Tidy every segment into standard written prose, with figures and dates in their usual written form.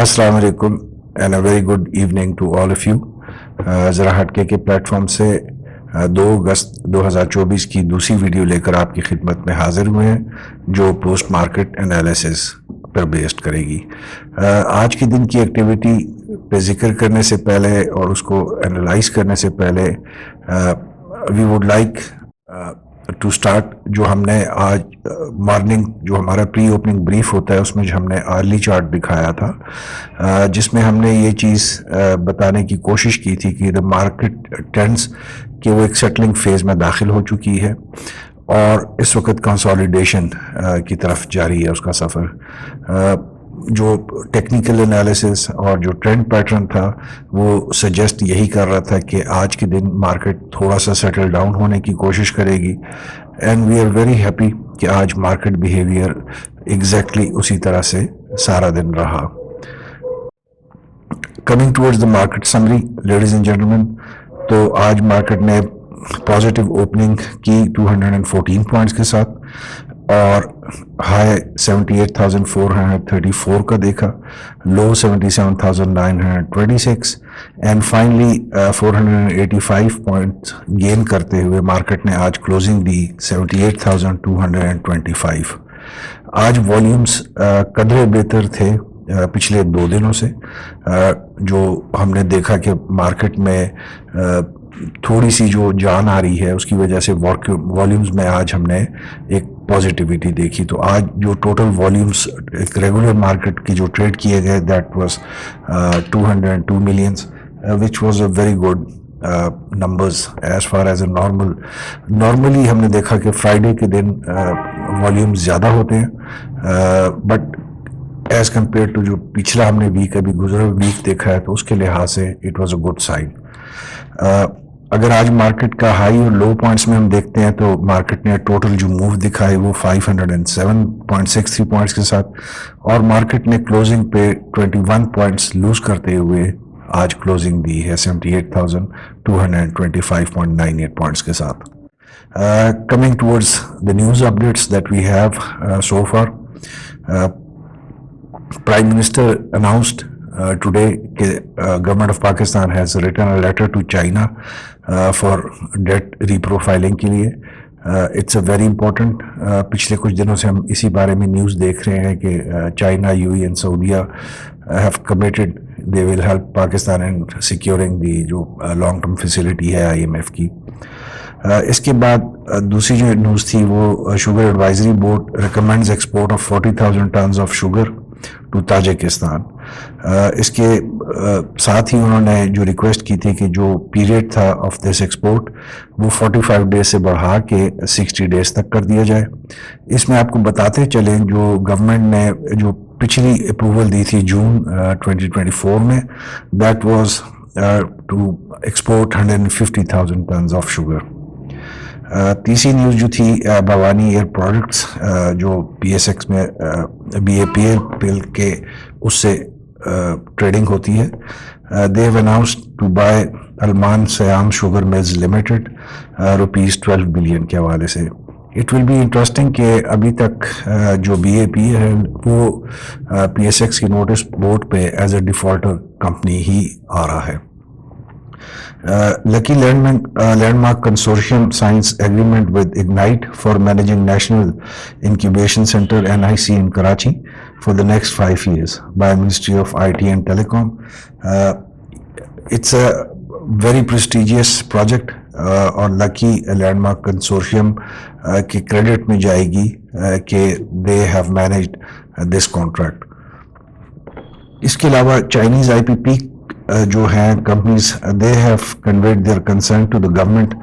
السلام علیکم and a very good evening to all of you. ذرا ہٹ کے پلیٹ فارم سے 2 اگست 2024 کی دوسری ویڈیو لے کر آپ کی خدمت میں حاضر ہوئے ہیں جو پوسٹ مارکیٹ انالیسس پر بیسڈ کرے گی. آج کے دن کی ایکٹیویٹی پہ ذکر کرنے سے پہلے اور اس کو انالائز کرنے سے پہلے we would like to start جو ہم نے آج مارننگ جو ہمارا پری اوپننگ بریف ہوتا ہے اس میں جو ہم نے ارلی چارٹ دکھایا تھا جس میں ہم نے یہ چیز بتانے کی کوشش کی تھی کہ دا مارکیٹ ٹرینڈز کہ وہ ایک سیٹلنگ فیز میں داخل ہو چکی ہے اور اس وقت کنسالیڈیشن کی طرف جاری ہے اس کا سفر. جو ٹیکنیکل انالیسس اور جو ٹرینڈ پیٹرن تھا وہ سجیسٹ یہی کر رہا تھا کہ آج کے دن مارکیٹ تھوڑا سا سیٹل ڈاؤن ہونے کی کوشش کرے گی and we are very happy کہ آج مارکیٹ بیہیویئر ایگزیکٹلی اسی طرح سے سارا دن رہا. Coming towards the market summary ladies and gentlemen, تو آج مارکیٹ نے پازیٹیو اوپننگ کی 214 پوائنٹس کے ساتھ اور ہائی 78,434 کا دیکھا, لو 77,926 اینڈ فائنلی 485 پوائنٹ گین کرتے ہوئے مارکیٹ نے آج کلوزنگ دی 78,225. آج والیومز قدرے بہتر تھے پچھلے 2 دنوں سے. جو ہم نے دیکھا کہ مارکیٹ میں تھوڑی سی جو جان آ رہی ہے اس کی وجہ سے والیومز میں آج ہم نے ایک پازیٹیوٹی دیکھی. تو آج جو ٹوٹل والیومز ایک ریگولر مارکیٹ کی جو ٹریڈ کیے گئے that was 202 millions which was a very good numbers as far as a normally ہم نے دیکھا کہ فرائیڈے کے دن والیومز زیادہ ہوتے ہیں بٹ ایز کمپیئر ٹو جو پچھلا ہم نے ویک ابھی گزرا ویک دیکھا ہے تو اس کے لحاظ سے it was a good sign. اگر آج مارکیٹ کا ہائی اور لو پوائنٹس میں ہم دیکھتے ہیں تو مارکیٹ نے ٹوٹل جو موو دکھا ہے وہ 507.63 پوائنٹس کے ساتھ اور مارکیٹ نے کلوزنگ پہ 21 پوائنٹس لوز کرتے ہوئے آج کلوزنگ دی ہے 78,225.98 پوائنٹس کے ساتھ. Coming towards the news updates that we have so far, Prime Minister announced today that government of Pakistan has written a letter to China for debt reprofiling کے لیے. It's a very important. پچھلے کچھ دنوں سے ہم اسی بارے میں نیوز دیکھ رہے ہیں کہ China, UAE and Saudi have committed they will help Pakistan in securing the جو لانگ ٹرم فیسلٹی ہے IMF کی. اس کے بعد دوسری جو نیوز تھی وہ sugar advisory board recommends export of 40,000 tons of sugar to Tajikistan. اس کے ساتھ ہی انہوں نے جو ریکویسٹ کی تھی کہ جو پیریڈ تھا آف دس ایکسپورٹ وہ 45 ڈیز سے بڑھا کے 60 ڈیز تک کر دیا جائے. اس میں آپ کو بتاتے چلیں جو گورنمنٹ نے جو پچھلی اپروول دی تھی جون 2024 میں that was to export 150,000 tons of sugar. تیسری نیوز جو تھی بھوانی ایئر پروڈکٹس جو PSX میں BAPL کے اس سے ٹریڈنگ ہوتی ہے, they have announced to buy Alman Siam Sugar Mills Limited ₹12 billion کے حوالے سے. اٹ ول بی انٹرسٹنگ کہ ابھی تک جو BAPL ہے وہ PSX کی نوٹس بورڈ پہ ایز اے ڈیفالٹر کمپنی ہی آ رہا ہے. Lucky Landmark Consortium signs agreement with Ignite for managing National Incubation Center NIC in Karachi for the next 5 years by Ministry of IT and Telecom. It's a very prestigious project اور Lucky Landmark Consortium کی credit میں جائے گی کہ they have managed this contract. اس کے علاوہ Chinese IPP جو ہیں companies they have conveyed their concern to the government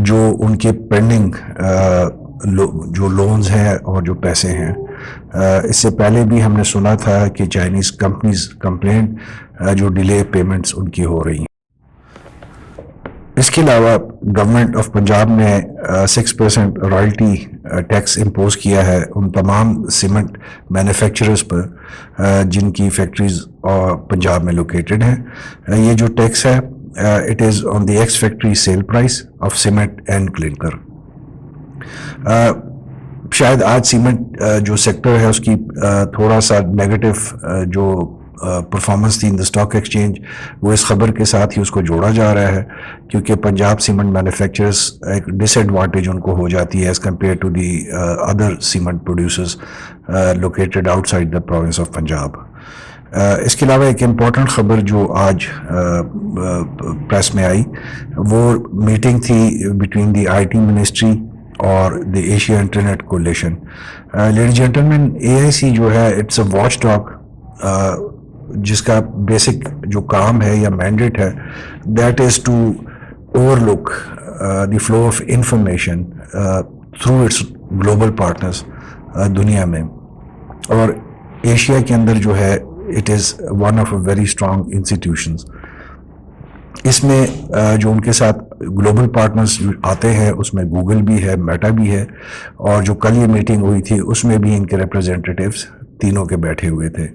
جو ان کے پینڈنگ جو لونز ہیں اور جو پیسے ہیں. اس سے پہلے بھی ہم نے سنا تھا کہ چائنیز کمپنیز کمپلینٹ جو ڈیلے پیمنٹس ان کی ہو رہی ہیں. اس کے علاوہ گورنمنٹ آف پنجاب نے 6% رائلٹی ٹیکس امپوز کیا ہے ان تمام سیمنٹ مینوفیکچررز پر جن کی فیکٹریز پنجاب میں لوکیٹڈ ہیں. یہ جو ٹیکس ہے it is on the ex factory sale price of cement and clinker. شاید آج سیمنٹ جو سیکٹر ہے اس کی تھوڑا سا نیگیٹو جو پرفارمنس تھی ان دا اسٹاک ایکسچینج وہ اس خبر کے ساتھ ہی اس کو جوڑا جا رہا ہے کیونکہ پنجاب سیمنٹ مینوفیکچررز ایک ڈس ایڈوانٹیج ان کو ہو جاتی ہے as compare to the other cement producers located outside the province of Punjab. اس کے علاوہ ایک امپورٹنٹ خبر جو آج پریس میں آئی وہ میٹنگ تھی between the I T ministry اور the Asia Internet Coalition. Ladies gentleman A I C جو ہے اٹس اے واچ ڈاگ جس کا بیسک جو کام ہے یا مینڈیٹ ہے that is to overlook the flow of information through its global partners دنیا میں. اور ایشیا کے اندر جو ہے it is one of a very strong institutions. اس میں جو ان کے ساتھ گلوبل پارٹنرز آتے ہیں اس میں گوگل بھی ہے, میٹا بھی ہے, اور جو کل یہ میٹنگ ہوئی تھی اس میں بھی ان کے ریپرزینٹیٹیوز تینوں کے بیٹھے ہوئے تھے.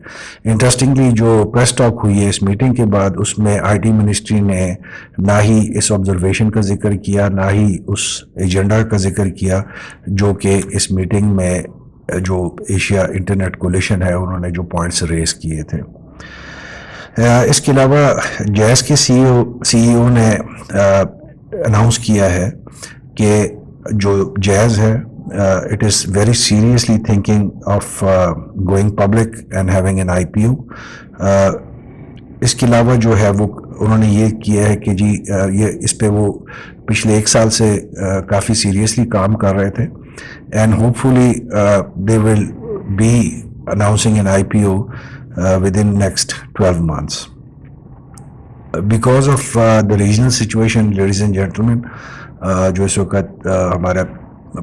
انٹرسٹنگلی جو پریس ٹاک ہوئی ہے اس میٹنگ کے بعد اس میں آئی ٹی منسٹری نے نہ ہی اس آبزرویشن کا ذکر کیا نہ ہی اس ایجنڈا کا ذکر کیا جو کہ اس میٹنگ میں جو ایشیا انٹرنیٹ کولیشن ہے انہوں نے جو پوائنٹس ریز کیے تھے. اس کے علاوہ جیز کے سی ای او نے اناؤنس کیا ہے کہ جو جیز ہے it is very seriously thinking of going public and having an IPO. اس کے علاوہ جو ہے وہ انہوں نے یہ کیا ہے کہ جی یہ اس پہ وہ پچھلے 1 سال سے کافی سیریسلی کام کر رہے تھے and hopefully they will be announcing an IPO within next 12 months. Because of the regional situation, ladies and gentlemen, جو اس وقت ہمارا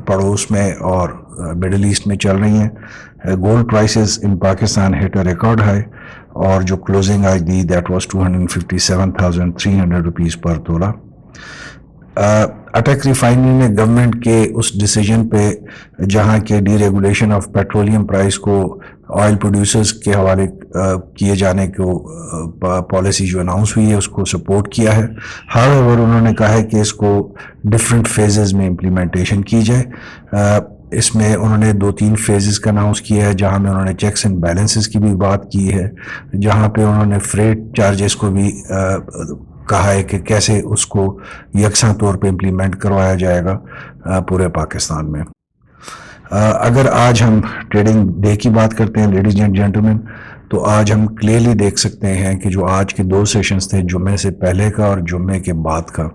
پڑوس میں اور مڈل ایسٹ میں چل رہی ہیں, gold prices in Pakistan hit a record high اور جو کلوزنگ آج دی دیٹ واز 257,300 روپیز پر تولہ. اٹک ریفائنری نے گورنمنٹ کے اس ڈیسیجن پہ جہاں کے deregulation of petroleum price کو آئل پروڈیوسرز کے حوالے کیے جانے کو پالیسی جو اناؤنس ہوئی ہے اس کو سپورٹ کیا ہے. ہاؤیور انہوں نے کہا ہے کہ اس کو ڈفرینٹ فیزز میں امپلیمنٹیشن کی جائے. اس میں انہوں نے 2-3 فیزز کا اناؤنس کیا ہے جہاں میں انہوں نے چیکس اینڈ بیلنسز کی بھی بات کی ہے, جہاں پہ انہوں نے فریٹ چارجز کو بھی کہا ہے کہ کیسے اس کو یکساں طور پہ امپلیمنٹ کروایا جائے گا پورے پاکستان میں. اگر آج ہم ٹریڈنگ ڈے کی بات کرتے ہیں لیڈیز اینڈ جینٹلمین تو آج ہم کلیئرلی دیکھ سکتے ہیں کہ جو آج کے 2 سیشنز تھے جمعے سے پہلے کا اور جمعے کے بعد کا,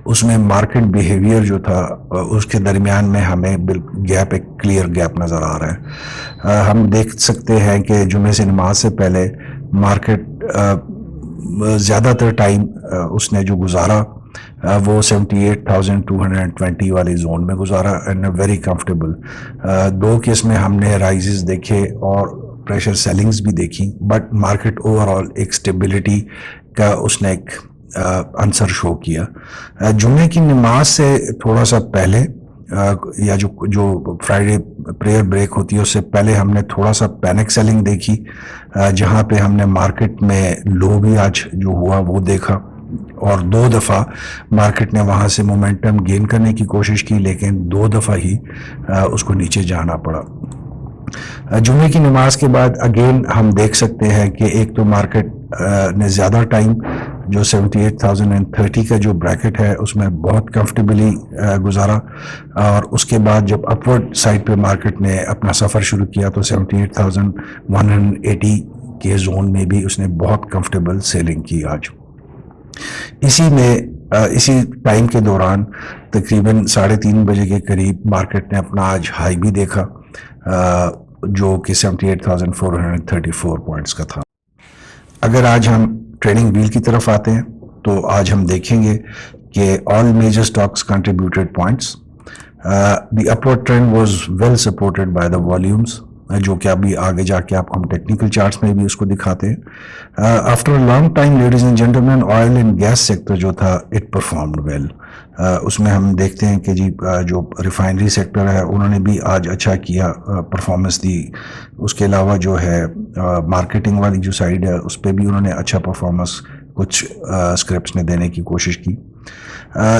اس میں مارکیٹ بیہیویئر جو تھا اس کے درمیان میں ہمیں گیپ ایک کلیئر گیپ نظر آ رہا ہے. ہم دیکھ سکتے ہیں کہ جمعے سے نماز سے پہلے مارکیٹ زیادہ تر ٹائم اس نے جو گزارا وہ 78,220 والی زون میں گزارا اینڈ ویری کمفرٹیبل. 2 کیس میں ہم نے رائزز دیکھے اور پریشر سیلنگز بھی دیکھی, بٹ مارکیٹ اوور آل ایک اسٹیبلٹی کا اس نے ایک عنصر شو کیا. جمعے کی نماز سے تھوڑا سا پہلے یا جو فرائیڈے پریئر بریک ہوتی ہے اس سے پہلے ہم نے تھوڑا سا پینک سیلنگ دیکھی, جہاں پہ ہم نے مارکیٹ میں لو بھی آج جو ہوا وہ دیکھا اور 2 دفعہ مارکیٹ نے وہاں سے مومنٹم گین کرنے کی کوشش کی لیکن 2 دفعہ ہی اس کو نیچے جانا پڑا. جمعے کی نماز کے بعد اگین ہم دیکھ سکتے ہیں کہ ایک تو مارکیٹ نے زیادہ ٹائم جو 78,030 کا جو بریکٹ ہے اس میں بہت کمفرٹیبلی گزارا, اور اس کے بعد جب اپورڈ سائڈ پہ مارکیٹ نے اپنا سفر شروع کیا تو 78,180 کے زون میں بھی اس نے بہت کمفرٹیبل سیلنگ کی. آج اسی ٹائم کے دوران تقریباً 3:30 بجے کے قریب مارکیٹ نے اپنا آج ہائی بھی دیکھا جو کہ 78,434 پوائنٹس کا تھا. اگر آج ہم ٹریڈنگ ویل کی طرف آتے ہیں تو آج ہم دیکھیں گے کہ all major stocks contributed points. The upward trend was well supported by the volumes جو کہ ابھی آگے جا کے آپ ہم ٹیکنیکل چارٹس میں بھی اس کو دکھاتے ہیں. After a long time ladies and gentlemen oil and gas sector جو تھا اٹ پرفارمڈ ویل. اس میں ہم دیکھتے ہیں کہ جی جو ریفائنری سیکٹر ہے انہوں نے بھی آج اچھا کیا, پرفارمنس دی. اس کے علاوہ جو ہے مارکیٹنگ والی جو سائڈ ہے اس پہ بھی انہوں نے اچھا پرفارمنس کچھ اسکرپٹس نے دینے کی کوشش کی.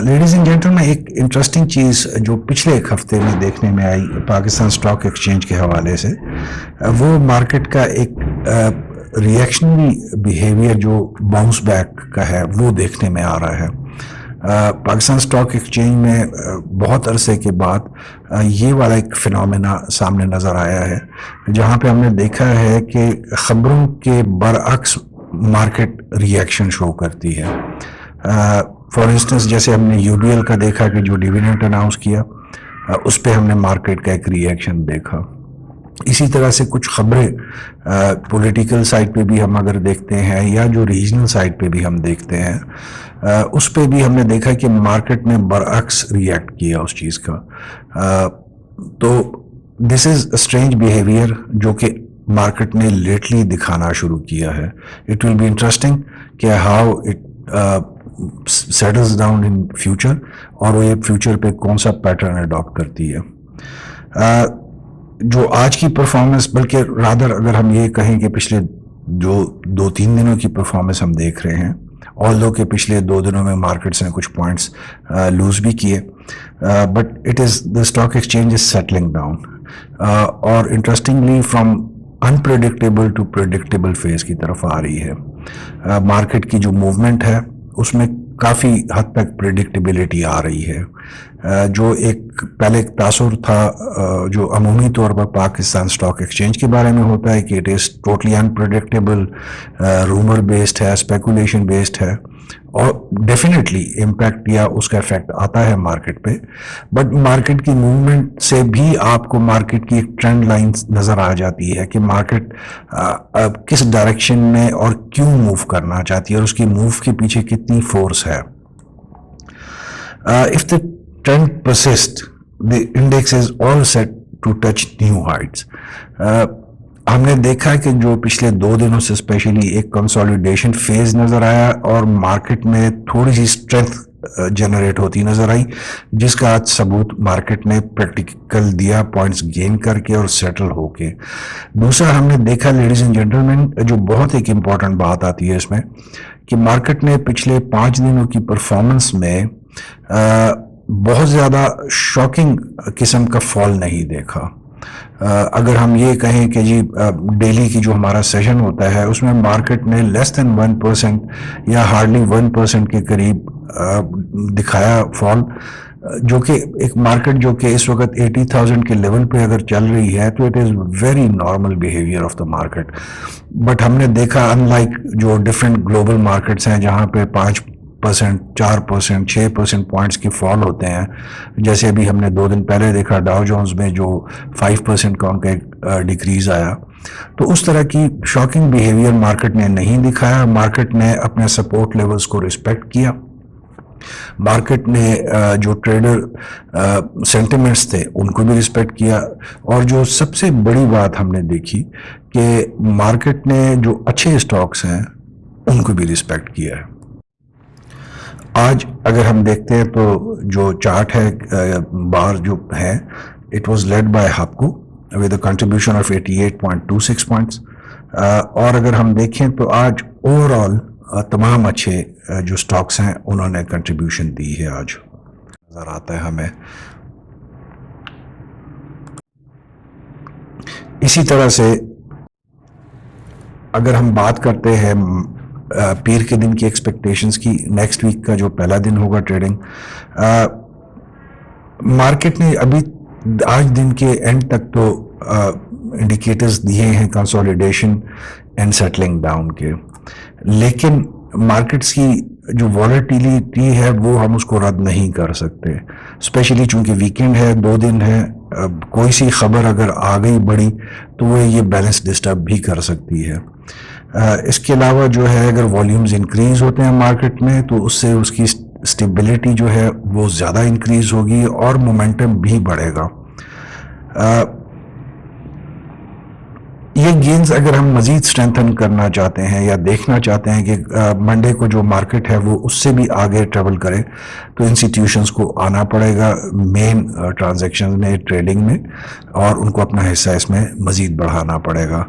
لیڈیز اینڈ جینٹلمین ایک انٹرسٹنگ چیز جو پچھلے 1 ہفتے میں دیکھنے میں آئی پاکستان اسٹاک ایکسچینج کے حوالے سے, وہ مارکیٹ کا ایک ریئیکشنری بیہیویئر جو باؤنس بیک کا ہے وہ دیکھنے میں آ رہا ہے. پاکستان سٹاک ایکسچینج میں بہت عرصے کے بعد یہ والا ایک فنومینا سامنے نظر آیا ہے جہاں پہ ہم نے دیکھا ہے کہ خبروں کے برعکس مارکیٹ ریئیکشن شو کرتی ہے. فار انسٹنس جیسے ہم نے UDL کا دیکھا کہ جو ڈیویڈنڈ اناؤنس کیا اس پہ ہم نے مارکیٹ کا ایک ریئیکشن دیکھا. اسی طرح سے کچھ خبریں پولیٹیکل سائڈ پہ بھی ہم اگر دیکھتے ہیں یا جو ریجنل سائڈ پہ بھی ہم دیکھتے ہیں اس پہ بھی ہم نے دیکھا کہ مارکیٹ نے برعکس ریئیکٹ کیا اس چیز کا. تو دس از اسٹرینج بیہیویئر جو کہ مارکیٹ نے لیٹلی دکھانا شروع کیا ہے. اٹ ول بی انٹرسٹنگ کہ how it سیٹلز down in future اور وہ یہ فیوچر پہ کون سا پیٹرن اڈاپٹ کرتی ہے. جو آج کی پرفارمنس بلکہ رادر اگر ہم یہ کہیں کہ پچھلے جو 2-3 دنوں کی پرفارمنس ہم دیکھ رہے ہیں although کہ پچھلے 2 دنوں میں مارکیٹس نے کچھ پوائنٹس لوز بھی کیے but it is the stock exchange is settling down اور interestingly from unpredictable to predictable phase کی طرف آ رہی ہے. مارکیٹ کی جو موومنٹ ہے اس میں کافی حد تک پریڈکٹیبلٹی آ رہی ہے. جو ایک پہلے ایک تاثر تھا جو عمومی طور پر پاکستان سٹاک ایکسچینج کے بارے میں ہوتا ہے کہ it is totally unpredictable, rumour based ہے, اسپیکولیشن بیسڈ ہے اور ڈیفینیٹلی امپیکٹ یا اس کا افیکٹ آتا ہے مارکیٹ پہ. بٹ مارکیٹ کی موومنٹ سے بھی آپ کو مارکیٹ کی ایک ٹرینڈ لائن نظر آ جاتی ہے کہ مارکیٹ کس ڈائریکشن میں اور کیوں موو کرنا چاہتی ہے اور اس کی موو کے پیچھے کتنی فورس ہے. If the trend persists, the index is all set to touch new heights. ہم نے دیکھا کہ جو پچھلے 2 دنوں سے اسپیشلی ایک کنسولیڈیشن فیز نظر آیا اور مارکیٹ میں تھوڑی سی اسٹرینتھ جنریٹ ہوتی نظر آئی جس کا آج ثبوت مارکیٹ نے پریکٹیکل دیا پوائنٹس گین کر کے اور سیٹل ہو کے. دوسرا ہم نے دیکھا لیڈیز اینڈ جینٹلمین جو بہت ایک امپورٹنٹ بات آتی ہے اس میں کہ مارکیٹ نے پچھلے 5 دنوں کی پرفارمنس میں بہت زیادہ شاکنگ قسم کا فال نہیں دیکھا. اگر ہم یہ کہیں کہ جی ڈیلی کی جو ہمارا سیشن ہوتا ہے اس میں مارکیٹ نے لیس دین 1% یا ہارڈلی 1% کے قریب دکھایا فال, جو کہ ایک مارکیٹ جو کہ اس وقت 80,000 کے لیول پہ اگر چل رہی ہے تو it is very normal behaviour of the market. But ہم نے دیکھا ان لائک جو ڈفرینٹ گلوبل مارکیٹس ہیں جہاں پہ 5%, 4%, 6% پوائنٹس کے فال ہوتے ہیں, جیسے ابھی ہم نے 2 دن پہلے دیکھا ڈاؤ جونز میں جو 5% کا ان کا ایک ڈیکریز آیا. تو اس طرح کی شاکنگ بیہیویئر مارکیٹ نے نہیں دکھایا. مارکیٹ نے اپنے سپورٹ لیولز کو رسپیکٹ کیا. مارکیٹ نے جو ٹریڈر سینٹیمنٹس تھے ان کو بھی رسپیکٹ کیا اور جو سب سے بڑی بات ہم نے دیکھی کہ مارکیٹ نے جو اچھے اسٹاکس ہیں ان کو بھی رسپیکٹ کیا ہے. آج اگر ہم دیکھتے ہیں تو جو چارٹ ہے بار جو ہے it was led by Hubco with a contribution of 88.26 points. اور اگر ہم دیکھیں تو آج اوور آل تمام اچھے جو سٹاکس ہیں انہوں نے کنٹریبیوشن دی ہے آج نظر آتا ہے ہمیں. اسی طرح سے اگر ہم بات کرتے ہیں پیر کے دن کی ایکسپیکٹیشنز کی, نیکسٹ ویک کا جو پہلا دن ہوگا ٹریڈنگ, مارکیٹ نے ابھی آج دن کے اینڈ تک تو انڈیکیٹرز دیے ہیں کنسولیڈیشن اینڈ سیٹلنگ ڈاؤن کے, لیکن مارکیٹس کی جو والیٹیلیٹی ہے وہ ہم اس کو رد نہیں کر سکتے, اسپیشلی چونکہ ویکینڈ ہے, 2 دن ہے. کوئی سی خبر اگر آ گئی بڑی تو وہ یہ بیلنس ڈسٹرب بھی کر سکتی ہے. اس کے علاوہ جو ہے اگر والیومز انکریز ہوتے ہیں مارکیٹ میں تو اس سے اس کی اسٹیبلٹی جو ہے وہ زیادہ انکریز ہوگی اور مومنٹم بھی بڑھے گا. یہ گینز اگر ہم مزید اسٹرینتھن کرنا چاہتے ہیں یا دیکھنا چاہتے ہیں کہ منڈے کو جو مارکیٹ ہے وہ اس سے بھی آگے ٹریول کرے تو انسٹیٹیوشنز کو آنا پڑے گا مین ٹرانزیکشن میں, ٹریڈنگ میں, اور ان کو اپنا حصہ اس میں مزید بڑھانا پڑے گا.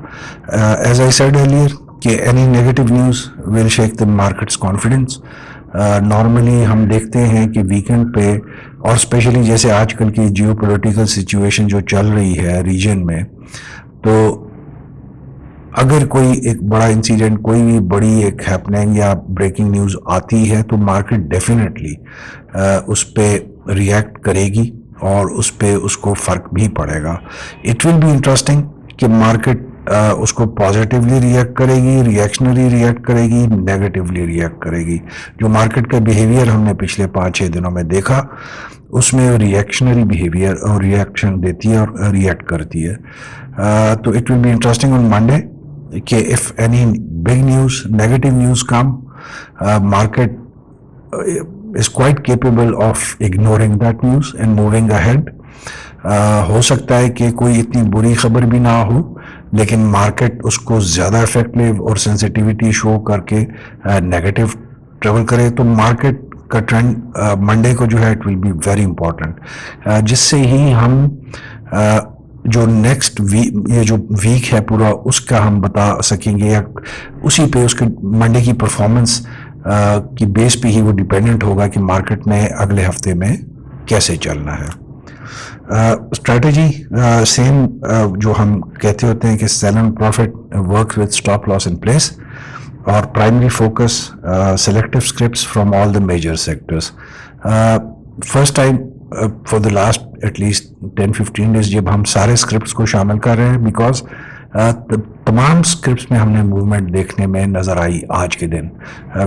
ایز آئی سیڈ ارلیئر کہ any negative news will shake the markets confidence. Normally ہم دیکھتے ہیں کہ ویکینڈ پہ اور اسپیشلی جیسے آج کل کی جیو پولیٹیکل سچویشن جو چل رہی ہے ریجن میں, تو اگر کوئی ایک بڑا انسیڈنٹ, کوئی بھی بڑی ایک ہیپننگ یا بریکنگ نیوز آتی ہے تو مارکیٹ ڈیفینیٹلی اس پہ ریئیکٹ کرے گی اور اس پہ اس کو فرق بھی پڑے گا. اٹ ول بی انٹرسٹنگ کہ مارکیٹ اس کو پازیٹیولی ریئیکٹ کرے گی, ریئیکشنری ریئیکٹ کرے گی, نیگیٹیولی ریئیکٹ کرے گی. جو مارکیٹ کا بیہیویئر ہم نے پچھلے 5-6 دنوں میں دیکھا, اس میں ریئیکشنری بیہیویئر اور ریئیکشن دیتی ہے اور ریئیکٹ کرتی ہے. تو it will be interesting on Monday کہ if any big news, negative news come, market is quite capable of ignoring that news and moving ahead. ہو سکتا ہے کہ کوئی اتنی بری خبر بھی نہ ہو, لیکن مارکیٹ اس کو زیادہ افیکٹو اور سینسٹیوٹی شو کر کے نیگیٹو ٹریول کرے, تو مارکیٹ کا ٹرینڈ منڈے کو جو ہے it will be very important, جس سے ہی ہم جو نیکسٹ یہ جو ویک ہے پورا اس کا ہم بتا سکیں گے, یا اسی پہ اس کے منڈے کی پرفارمنس کی بیس پہ ہی وہ ڈیپینڈنٹ ہوگا کہ مارکیٹ نے اگلے ہفتے میں کیسے چلنا ہے. اسٹریٹجی سیم جو ہم کہتے ہوتے ہیں کہ sell and profit work with stop loss in place, اور primary focus selective scripts from all the major sectors. First time for the last at least 10-15 days جب ہم سارے اسکرپٹس کو شامل کر رہے ہیں, بیکاز تمام اسکرپٹس میں ہم نے موومنٹ دیکھنے میں نظر آئی آج کے دن,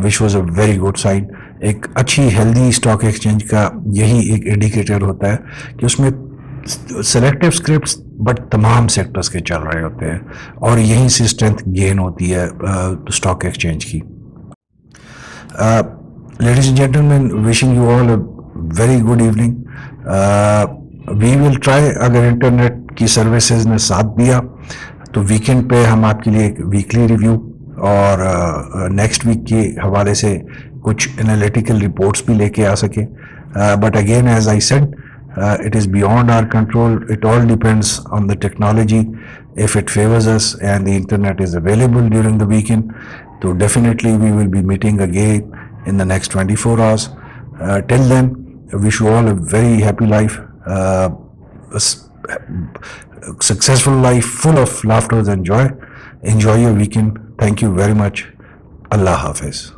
which was a very good sign. ایک اچھی ہیلدی اسٹاک ایکسچینج کا یہی ایک انڈیکیٹر ہوتا ہے کہ اس میں سلیکٹو اسکرپٹس بٹ تمام سیکٹرز کے چل رہے ہوتے ہیں, اور یہیں سے اسٹرینتھ گین ہوتی ہے اسٹاک ایکسچینج کی. Ladies and gentlemen, wishing you all a very good evening. We will try, اگر انٹرنیٹ کی سروسز نے ساتھ دیا تو ویکینڈ پہ ہم آپ کے لیے ایک ویکلی ریویو اور نیکسٹ ویک کے حوالے سے کچھ انالیٹیکل رپورٹس بھی لے کے آ سکیں. But again as I said, it is beyond our control. It all depends on the technology. If it favors us and the internet is available during the weekend, so definitely we will be meeting again in the next 24 hours. Till then, I wish you all a very happy life, a successful life full of laughter and joy. Enjoy your weekend. Thank you very much. Allah Hafiz.